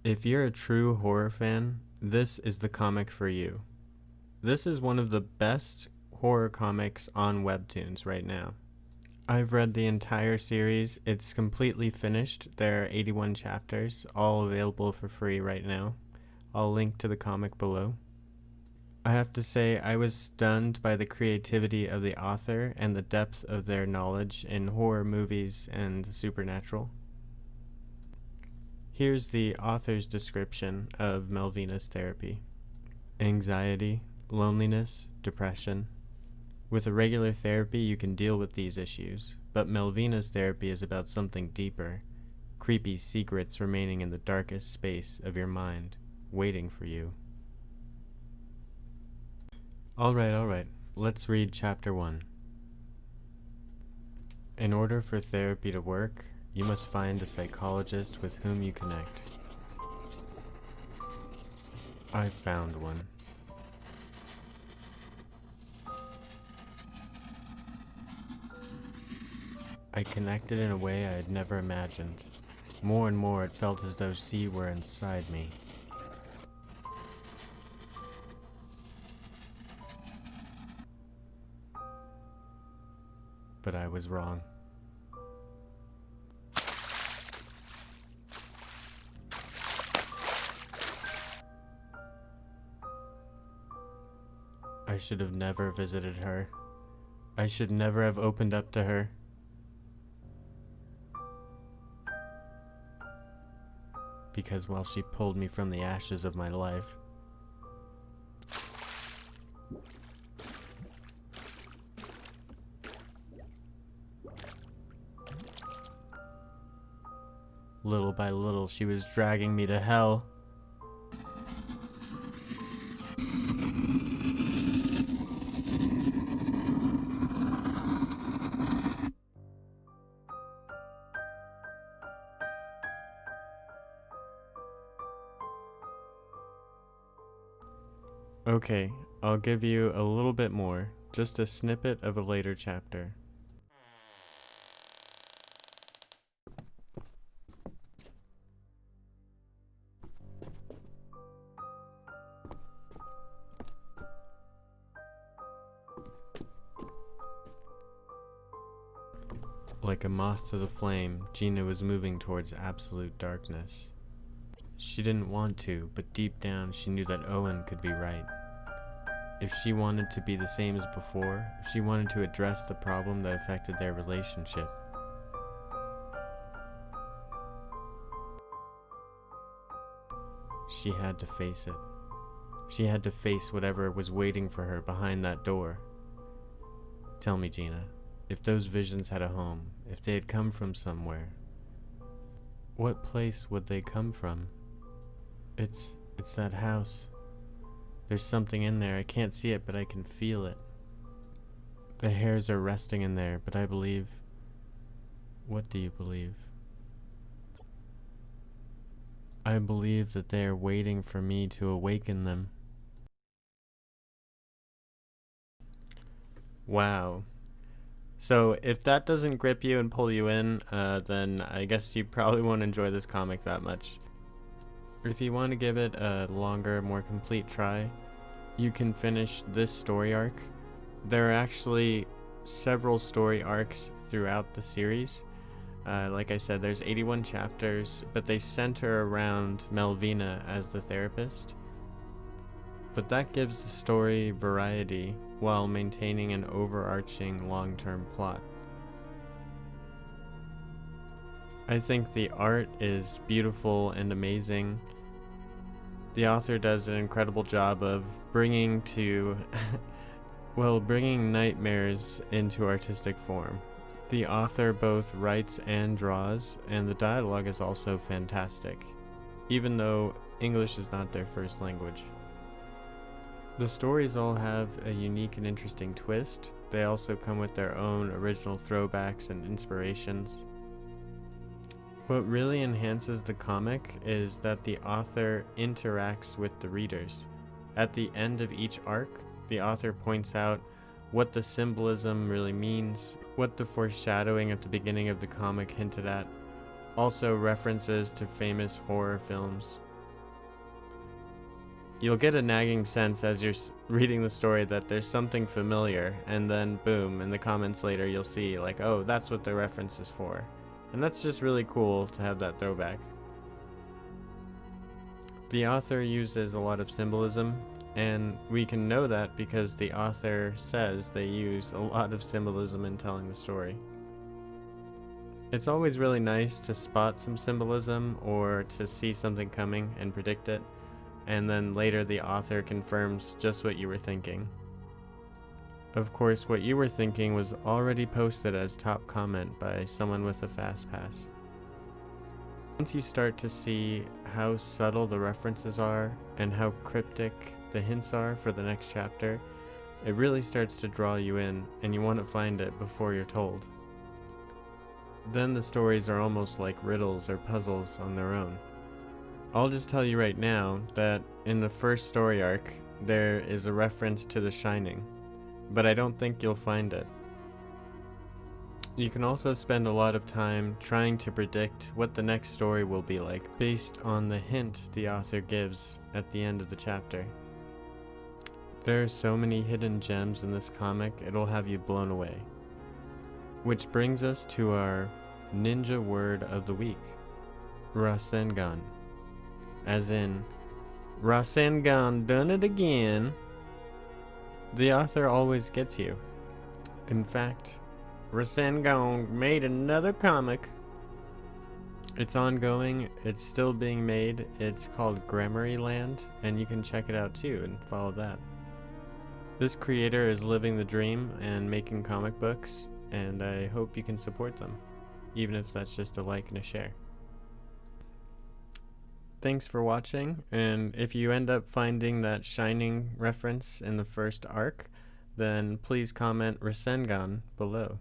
If you're a true horror fan, this is the comic for you. This is one of the best horror comics on Webtoons right now. I've read the entire series. It's completely finished. There are 81 chapters, all available for free right now. I'll link to the comic below. I have to say, I was stunned by the creativity of the author and the depth of their knowledge in horror movies and the supernatural. Here's the author's description of Melvina's therapy. Anxiety, loneliness, depression. With a regular therapy, you can deal with these issues, but Melvina's therapy is about something deeper, creepy secrets remaining in the darkest space of your mind, waiting for you. Alright, let's read chapter 1. In order for therapy to work, you must find a psychologist with whom you connect. I found one. I connected in a way I had never imagined. More and more it felt as though she were inside me. But I was wrong. I should have never visited her. I should never have opened up to her. Because while she pulled me from the ashes of my life, little by little she was dragging me to hell. Okay, I'll give you a little bit more, just a snippet of a later chapter. Like a moth to the flame, Gina was moving towards absolute darkness. She didn't want to, but deep down she knew that Owen could be right. If she wanted to be the same as before, if she wanted to address the problem that affected their relationship, she had to face it. She had to face whatever was waiting for her behind that door. Tell me, Gina, if those visions had a home, if they had come from somewhere, what place would they come from? It's that house. There's something in there. I can't see it, but I can feel it. The hairs are resting in there, but I believe... What do you believe? I believe that they are waiting for me to awaken them. Wow. So if that doesn't grip you and pull you in, then I guess you probably won't enjoy this comic that much. If you want to give it a longer, more complete try, you can finish this story arc. There are actually several story arcs throughout the series. Like I said, there's 81 chapters, but they center around Melvina as the therapist. But that gives the story variety while maintaining an overarching long-term plot. I think the art is beautiful and amazing. The author does an incredible job of bringing nightmares into artistic form. The author both writes and draws, and the dialogue is also fantastic, even though English is not their first language. The stories all have a unique and interesting twist. They also come with their own original throwbacks and inspirations. What really enhances the comic is that the author interacts with the readers. At the end of each arc, the author points out what the symbolism really means, what the foreshadowing at the beginning of the comic hinted at, also references to famous horror films. You'll get a nagging sense as you're reading the story that there's something familiar, and then boom, in the comments later you'll see like, oh, that's what the reference is for. And that's just really cool to have that throwback. The author uses a lot of symbolism, and we can know that because the author says they use a lot of symbolism in telling the story. It's always really nice to spot some symbolism or to see something coming and predict it, and then later the author confirms just what you were thinking. Of course, what you were thinking was already posted as top comment by someone with a fast pass. Once you start to see how subtle the references are and how cryptic the hints are for the next chapter, it really starts to draw you in, and you want to find it before you're told. Then the stories are almost like riddles or puzzles on their own. I'll just tell you right now that in the first story arc, there is a reference to The Shining, but I don't think you'll find it. You can also spend a lot of time trying to predict what the next story will be like based on the hint the author gives at the end of the chapter. There are so many hidden gems in this comic, it'll have you blown away. Which brings us to our ninja word of the week, Rasengan. As in, Rasengan done it again. The author always gets you. In fact, Rasengan made another comic. It's ongoing, it's still being made, it's called Grammary Land, and you can check it out too and follow that. This creator is living the dream and making comic books, and I hope you can support them, even if that's just a like and a share. Thanks for watching, and if you end up finding that Shining reference in the first arc, then please comment Rasengan below.